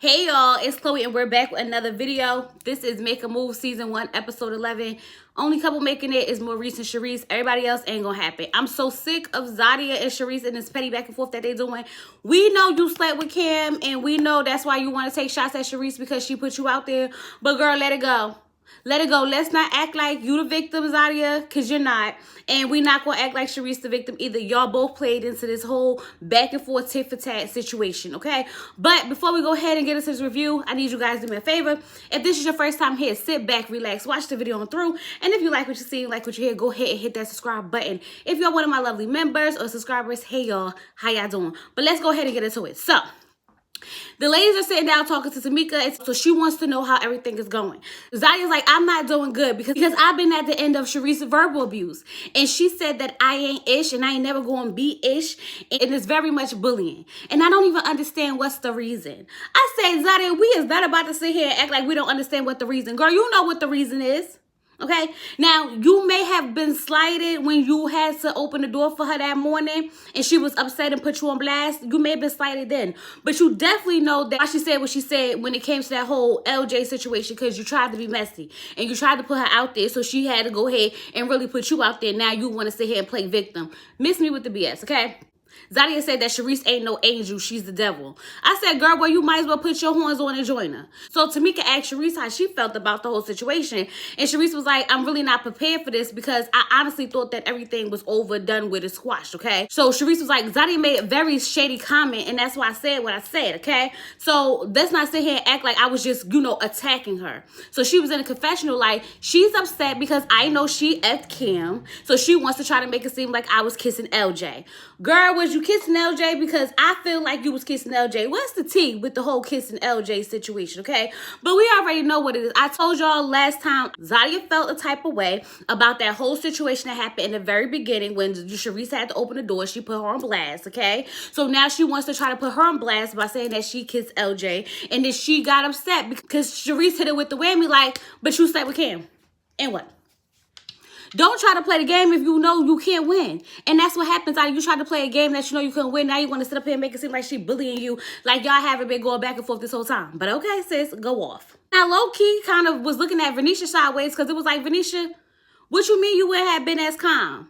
Hey y'all, it's Chloe and we're back with another video. This is Make a Move Season 1, Episode 11. Only couple making it is Maurice and Sharice. Everybody else ain't gonna happen. I'm so sick of Zia and Sharice and this petty back and forth that they doing. We know you slept with Cam and we know that's why you want to take shots at Sharice because she put you out there. But girl, let it go. Let it go. Let's not act like you the victim, Zia, because you're not. And we're not going to act like Sharice the victim either. Y'all both played into this whole back and forth tit for tat situation, okay? But before we go ahead and get into this review, I need you guys to do me a favor. If this is your first time here, sit back, relax, watch the video on through. And if you like what you see, like what you hear, go ahead and hit that subscribe button. If you're one of my lovely members or subscribers, hey y'all, how y'all doing? But let's go ahead and get into it. So, the ladies are sitting down talking to Tamika, and so she wants to know how everything is going. Zia's like, I'm not doing good because I've been at the end of Sharice's verbal abuse. And she said that I ain't ish and I ain't never going to be ish. And it's very much bullying. And I don't even understand what's the reason. I say, Zia, we is not about to sit here and act like we don't understand what the reason. Girl, you know what the reason is. Okay, now you may have been slighted when you had to open the door for her that morning and she was upset and put you on blast. You may have been slighted then, but you definitely know that she said what she said when it came to that whole LJ situation because you tried to be messy and you tried to put her out there, so she had to go ahead and really put you out there. Now you want to sit here and play victim. Miss me with the BS, okay? Zia said that Sharice ain't no angel, she's the devil. I said, girl, well, you might as well put your horns on and join her. So Tamika asked Sharice how she felt about the whole situation. And Sharice was like, I'm really not prepared for this because I honestly thought that everything was over, done with, and squashed, okay? So Sharice was like, Zia made a very shady comment, and that's why I said what I said, okay? So let's not sit here and act like I was just, attacking her. So she was in a confessional like, she's upset because I know she effed Kim, so she wants to try to make it seem like I was kissing LJ. Girl, was you kissing LJ? Because I feel like you was kissing LJ. What's the tea with the whole kissing LJ situation, okay? But we already know what it is. I told y'all last time, Zia felt a type of way about that whole situation that happened in the very beginning when Sharice had to open the door. She put her on blast, okay? So now she wants to try to put her on blast by saying that she kissed LJ. And then she got upset because Sharice hit it with the whammy like, but you slept with Cam. And what? Don't try to play the game if you know you can't win. And that's what happens. You try to play a game that you know you couldn't win. Now you want to sit up here and make it seem like she bullying you. Like y'all haven't been going back and forth this whole time. But okay, sis, go off. Now, low-key kind of was looking at Venicia sideways because it was like, Venicia, what you mean you wouldn't have been as calm?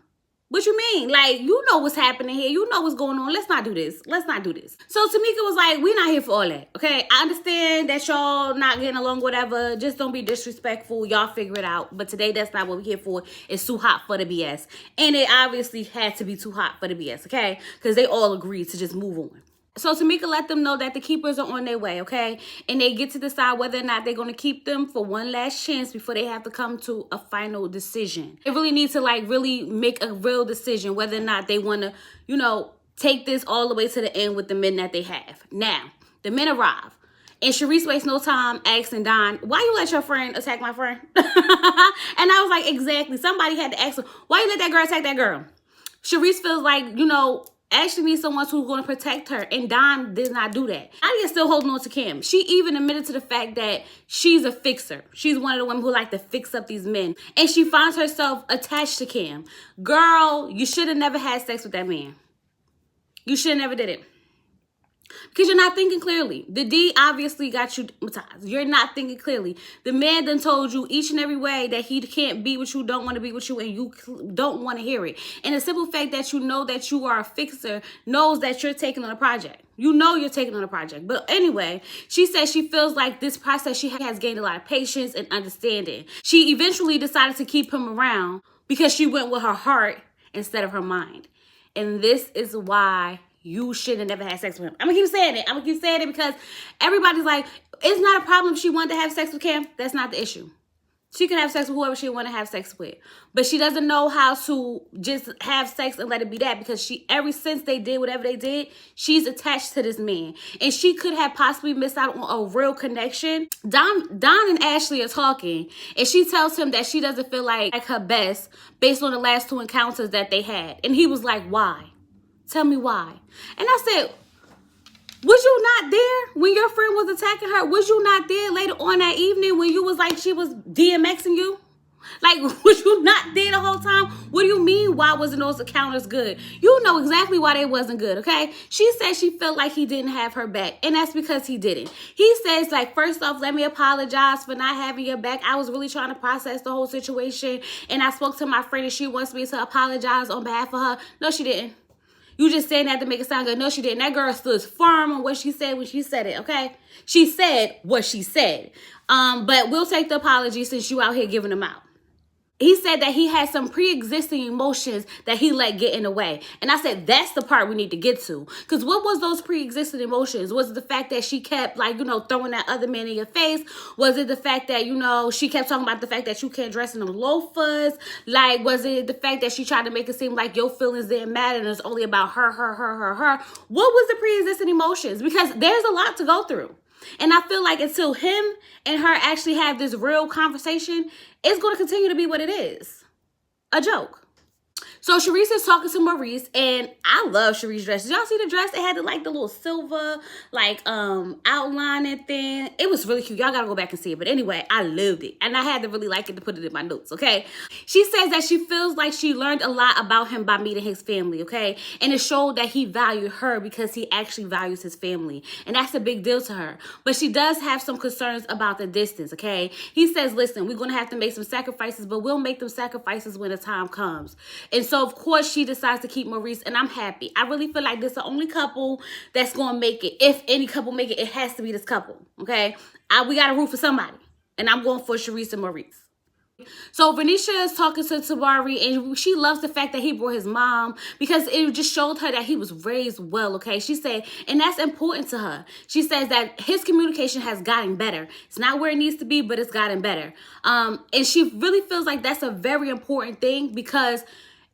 What you mean? Like, you know what's happening here. You know what's going on. Let's not do this. Let's not do this. So Tamika was like, we're not here for all that, okay? I understand that y'all not getting along, whatever. Just don't be disrespectful. Y'all figure it out. But today, that's not what we're here for. It's too hot for the BS. And it obviously had to be too hot for the BS, okay? Because they all agreed to just move on. So Tamika let them know that the keepers are on their way, okay? And they get to decide whether or not they're going to keep them for one last chance before they have to come to a final decision. They really need to, really make a real decision whether or not they want to, take this all the way to the end with the men that they have. Now, the men arrive. And Sharice wastes no time asking Don, why you let your friend attack my friend? And I was like, exactly. Somebody had to ask her, why you let that girl attack that girl? Sharice feels like, actually needs someone who's going to protect her. And Don did not do that. Nadia's still holding on to Kim. She even admitted to the fact that she's a fixer. She's one of the women who like to fix up these men. And she finds herself attached to Kim. Girl, you should have never had sex with that man. You should have never did it. Because you're not thinking clearly. The D obviously got you traumatized. You're not thinking clearly. The man done told you each and every way that he can't be with you, don't want to be with you, and you don't want to hear it. And the simple fact that you know that you are a fixer knows that you're taking on a project. You know you're taking on a project. But anyway, she says she feels like this process, she has gained a lot of patience and understanding. She eventually decided to keep him around because she went with her heart instead of her mind. And this is why you should have never had sex with him. I'm going to keep saying it. I'm going to keep saying it because everybody's like, it's not a problem if she wanted to have sex with Cam. That's not the issue. She can have sex with whoever she want to have sex with. But she doesn't know how to just have sex and let it be that because ever since they did whatever they did, she's attached to this man. And she could have possibly missed out on a real connection. Don and Ashley are talking and she tells him that she doesn't feel like her best based on the last 2 encounters that they had. And he was like, why? Tell me why. And I said, was you not there when your friend was attacking her? Was you not there later on that evening when you was like she was DMXing you? Like, was you not there the whole time? What do you mean, why wasn't those encounters good? You know exactly why they wasn't good, okay? She said she felt like he didn't have her back, and that's because he didn't. He says, like, first off, let me apologize for not having your back. I was really trying to process the whole situation, and I spoke to my friend, and she wants me to apologize on behalf of her. No, she didn't. You just saying that to make it sound good. No, she didn't. That girl stood firm on what she said when she said it, okay? She said what she said. But we'll take the apology since you out here giving them out. He said that he had some pre-existing emotions that he let get in the way. And I said, that's the part we need to get to. Because what was those pre-existing emotions? Was it the fact that she kept, like, you know, throwing that other man in your face? Was it the fact that, you know, she kept talking about the fact that you can't dress in them loafers? Like, was it the fact that she tried to make it seem like your feelings didn't matter and it's only about her? What was the pre-existing emotions? Because there's a lot to go through. And I feel like until him and her actually have this real conversation, it's going to continue to be what it is. A joke. So Sharice is talking to Maurice, and I love Sharice's dress. Did y'all see the dress? It had the little silver, like, outlining thing. It was really cute. Y'all gotta go back and see it. But anyway, I loved it. And I had to really like it to put it in my notes, okay? She says that she feels like she learned a lot about him by meeting his family, okay? And it showed that he valued her because he actually values his family. And that's a big deal to her. But she does have some concerns about the distance, okay? He says, listen, we're gonna have to make some sacrifices, but we'll make them sacrifices when the time comes. And so, of course, she decides to keep Maurice, and I'm happy. I really feel like this is the only couple that's going to make it. If any couple make it, it has to be this couple, okay? We got to root for somebody, and I'm going for Sharice and Maurice. So Venicia is talking to Tari, and she loves the fact that he brought his mom because it just showed her that he was raised well, okay? She said, and that's important to her. She says that his communication has gotten better. It's not where it needs to be, but it's gotten better. And she really feels like that's a very important thing because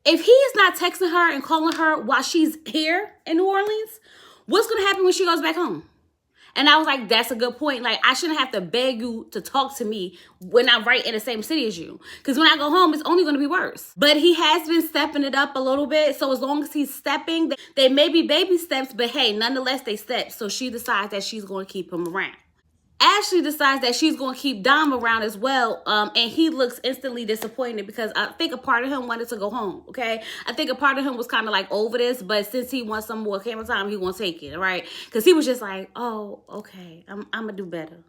if he is not texting her and calling her while she's here in New Orleans, what's going to happen when she goes back home? And I was like, that's a good point. Like, I shouldn't have to beg you to talk to me when I'm right in the same city as you. Because when I go home, it's only going to be worse. But he has been stepping it up a little bit. So as long as he's stepping, they may be baby steps, but hey, nonetheless, they steps. So she decides that she's going to keep him around. Ashley decides that she's going to keep Dom around as well, and he looks instantly disappointed because I think a part of him wanted to go home, okay? I think a part of him was kind of like over this, but since he wants some more camera time, he won't take it, all right? Because he was just like, oh, okay, I'm going to do better,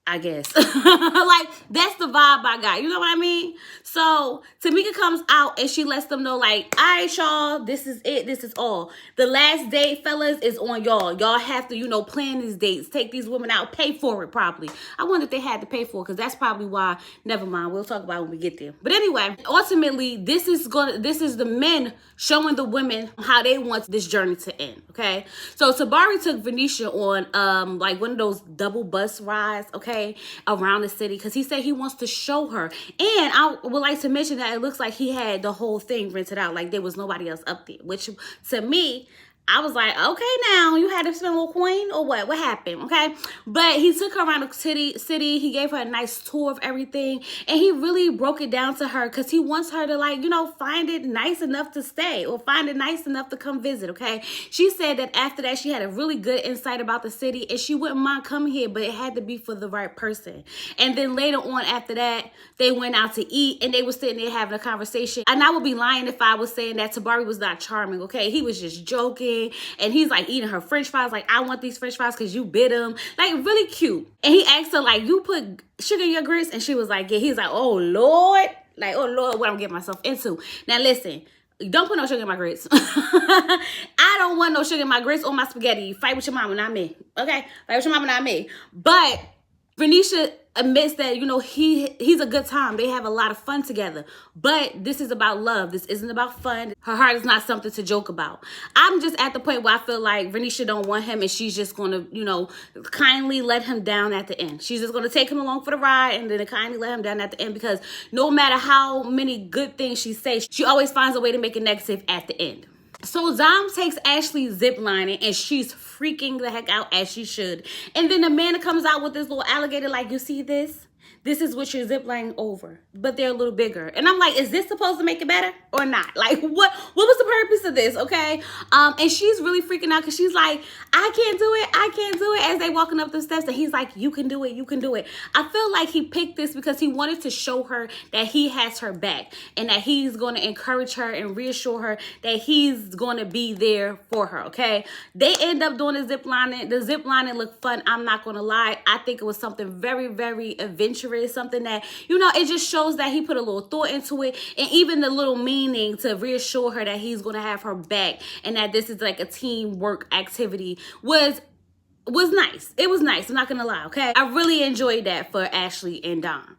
I guess. Like, that's the vibe I got. You know what I mean? So Tamika comes out and she lets them know, like, all right, y'all, this is it. This is all. The last date, fellas, is on y'all. Y'all have to, you know, plan these dates. Take these women out. Pay for it properly. I wonder if they had to pay for it because that's probably why. Never mind. We'll talk about it when we get there. But anyway, ultimately, this is the men showing the women how they want this journey to end, okay? So Tabari took Venicia on like one of those double bus rides, okay, around the city because he said he wants to show her. And I would like to mention that it looks like he had the whole thing rented out, like there was nobody else up there, which to me, I was like, okay, now you had to spend a little coin or what? What happened? Okay. But he took her around the city. He gave her a nice tour of everything. And he really broke it down to her because he wants her to, like, you know, find it nice enough to stay or find it nice enough to come visit. Okay. She said that after that, she had a really good insight about the city and she wouldn't mind coming here, but it had to be for the right person. And then later on after that, they went out to eat and they were sitting there having a conversation. And I would be lying if I was saying that Tabari was not charming. Okay. He was just joking. And he's like eating her french fries, like, I want these french fries because you bit them. Like, really cute. And he asked her, like, you put sugar in your grits? And she was like, yeah. He's like, oh, Lord. Like, oh, Lord, what I'm getting myself into. Now, listen, don't put no sugar in my grits. I don't want no sugar in my grits or my spaghetti. Fight with your mama, not me. Okay? Fight with your mama, not me. But Venicia admits that, you know, he's a good time. They have a lot of fun together. But this is about love. This isn't about fun. Her heart is not something to joke about. I'm just at the point where I feel like Venicia don't want him and she's just going to, you know, kindly let him down at the end. She's just going to take him along for the ride and then kindly let him down at the end because no matter how many good things she says, she always finds a way to make it negative at the end. So Dom takes Ashley ziplining and she's freaking the heck out as she should. And then the man comes out with this little alligator like, you see this? This is what you're ziplining over, but they're a little bigger. And I'm like, is this supposed to make it better or not? Like, what was the purpose of this? Okay. And she's really freaking out because she's like, I can't do it. I can't do it, as they walking up the steps. And he's like, you can do it. You can do it. I feel like he picked this because he wanted to show her that he has her back and that he's going to encourage her and reassure her that he's going to be there for her. Okay. They end up doing the zip lining. The zip lining looked fun. I'm not going to lie. I think it was something very, very adventurous, something that, you know, it just shows that he put a little thought into it, and even the little meaning to reassure her that he's going to have her back and that this is like a teamwork activity was nice. It was nice. I'm not going to lie. Okay. I really enjoyed that for Ashley and Don.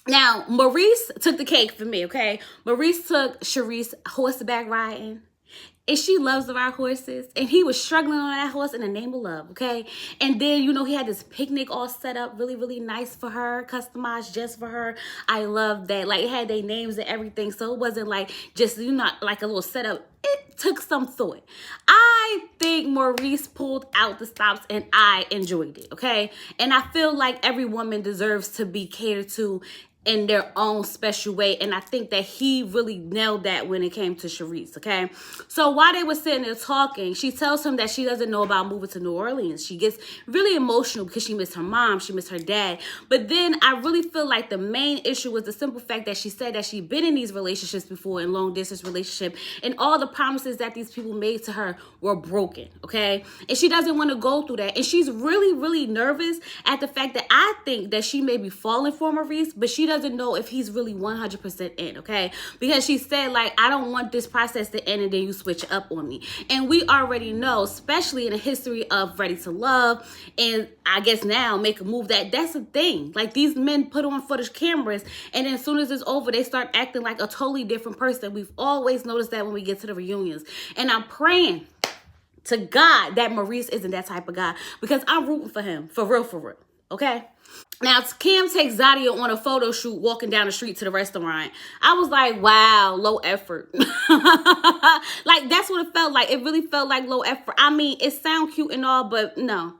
Now, Maurice took the cake for me. Okay. Maurice took Sharice horseback riding. And she loves to ride horses. And he was struggling on that horse in the name of love, okay? And then, you know, he had this picnic all set up really, really nice for her, customized just for her. I love that. Like, it had their names and everything. So it wasn't like just, you know, like a little setup. It took some thought. I think Maurice pulled out the stops and I enjoyed it, okay? And I feel like every woman deserves to be catered to in their own special way. And I think that he really nailed that when it came to Sharice, okay? So while they were sitting there talking, she tells him that she doesn't know about moving to New Orleans. She gets really emotional because she missed her mom, she missed her dad. But then I really feel like the main issue was the simple fact that she said that she'd been in these relationships before, in long distance relationship, and all the promises that these people made to her were broken, okay? And she doesn't want to go through that. And she's really, really nervous at the fact that I think that she may be falling for Maurice, but she doesn't know if he's really 100% in, okay? Because she said, like, I don't want this process to end and then you switch up on me. And we already know, especially in the history of Ready to Love, and I guess now Make a Move, that's a thing. Like, these men put on footage cameras, and then as soon as it's over, they start acting like a totally different person. We've always noticed that when we get to the reunions. And I'm praying to God that Maurice isn't that type of guy, because I'm rooting for him, for real, okay? Now, Kim takes Zadia on a photo shoot walking down the street to the restaurant. I was like, wow, low effort. Like, that's what it felt like. It really felt like low effort. I mean, it sounds cute and all, but no.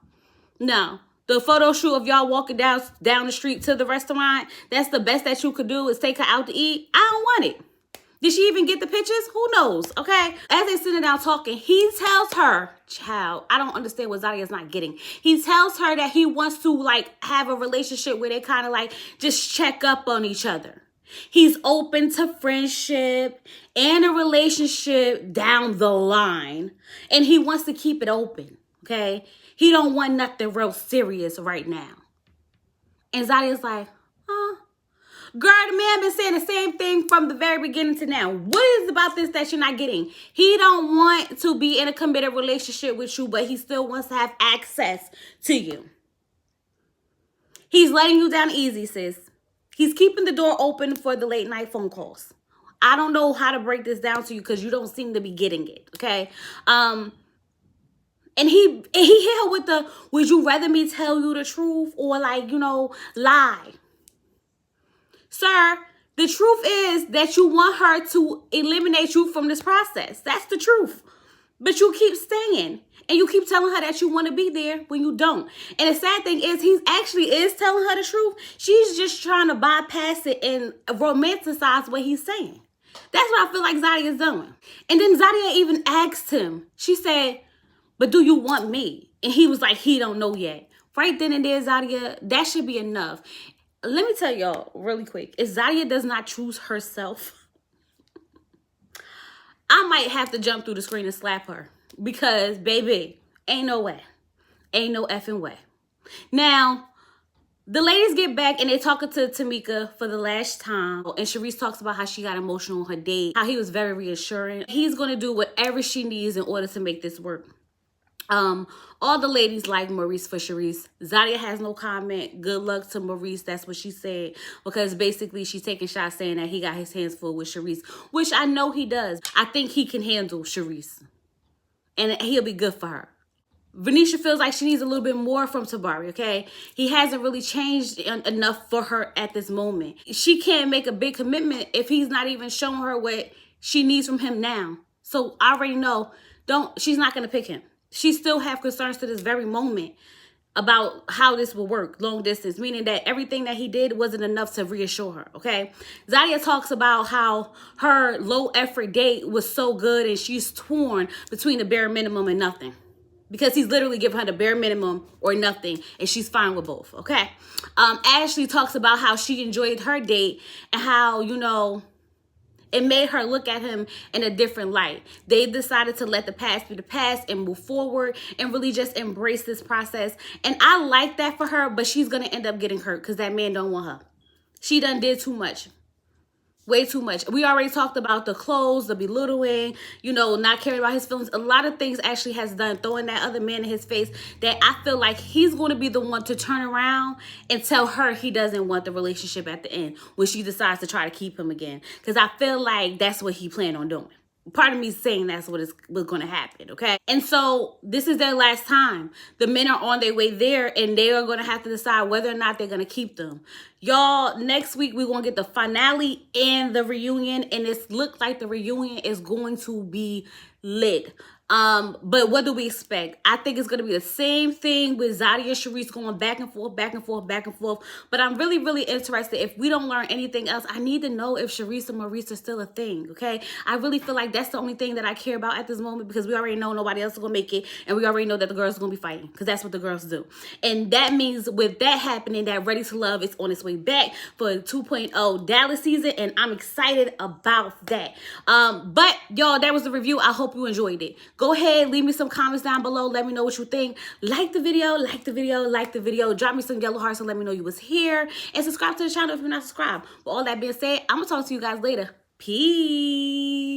The photo shoot of y'all walking down the street to the restaurant, that's the best that you could do, is take her out to eat. I don't want it. Did she even get the pictures? Who knows, okay? As they sitting down talking, he tells her, child, I don't understand what Zadia's not getting. He tells her that he wants to, like, have a relationship where they kind of, like, just check up on each other. He's open to friendship and a relationship down the line. And he wants to keep it open, okay? He don't want nothing real serious right now. And Zadia's like, huh? Girl, the man been saying the same thing from the very beginning to now. What is about this that you're not getting? He don't want to be in a committed relationship with you, but he still wants to have access to you. He's letting you down easy, sis. He's keeping the door open for the late night phone calls. I don't know how to break this down to you because you don't seem to be getting it, okay? And he hit her with the, would you rather me tell you the truth or, like, you know, lie? Sir, the truth is that you want her to eliminate you from this process. That's the truth. But you keep staying. And you keep telling her that you want to be there when you don't. And the sad thing is, he actually is telling her the truth. She's just trying to bypass it and romanticize what he's saying. That's what I feel like Zadia is doing. And then Zadia even asked him. She said, but do you want me? And he was like, he don't know yet. Right then and there, Zadia, that should be enough. Let me tell y'all really quick. If Zadia does not choose herself, I might have to jump through the screen and slap her. Because, baby, ain't no way. Ain't no effing way. Now, the ladies get back and they talking to Tamika for the last time. And Sharice talks about how she got emotional on her date. How he was very reassuring. He's going to do whatever she needs in order to make this work. All the ladies like Maurice for Sharice. Zadia has no comment. Good luck to Maurice. That's what she said. Because basically she's taking shots saying that he got his hands full with Sharice. Which I know he does. I think he can handle Sharice. And he'll be good for her. Venicia feels like she needs a little bit more from Tabari, okay? He hasn't really changed enough for her at this moment. She can't make a big commitment if he's not even showing her what she needs from him now. So I already know, she's not going to pick him. She still have concerns to this very moment. about how this will work long distance, meaning that everything that he did wasn't enough to reassure her. Okay, Zia talks about how her low effort date was so good and she's torn between the bare minimum and nothing, because he's literally giving her the bare minimum or nothing, and she's fine with both. Okay, Ashley talks about how she enjoyed her date and how, you know, it made her look at him in a different light. They decided to let the past be the past and move forward and really just embrace this process. And I like that for her, but she's going to end up getting hurt because that man don't want her. She done did too much. Way too much. We already talked about the clothes, the belittling, you know, not caring about his feelings. A lot of things Ashley has done, throwing that other man in his face, that I feel like he's going to be the one to turn around and tell her he doesn't want the relationship at the end when she decides to try to keep him again. Because I feel like that's what he planned on doing. Part of me saying that's what's going to happen, okay? And so this is their last time. The men are on their way there, and they are going to have to decide whether or not they're going to keep them. Y'all, next week we're going to get the finale and the reunion, and it looks like the reunion is going to be lit. But what do we expect? I think it's going to be the same thing with Zia and Sharice going back and forth, back and forth, back and forth. But I'm really, really interested. If we don't learn anything else, I need to know if Sharice and Maurice are still a thing, okay? I really feel like that's the only thing that I care about at this moment, because we already know nobody else is going to make it, and we already know that the girls are going to be fighting, because that's what the girls do. And that means with that happening, that Ready to Love is on its way back for 2.0 Dallas season, and I'm excited about that. But y'all, that was the review. I hope you enjoyed it. Go ahead, leave me some comments down below. Let me know what you think. Like the video, like the video, like the video. Drop me some yellow hearts and let me know you was here. And subscribe to the channel if you're not subscribed. With all that being said, I'm going to talk to you guys later. Peace.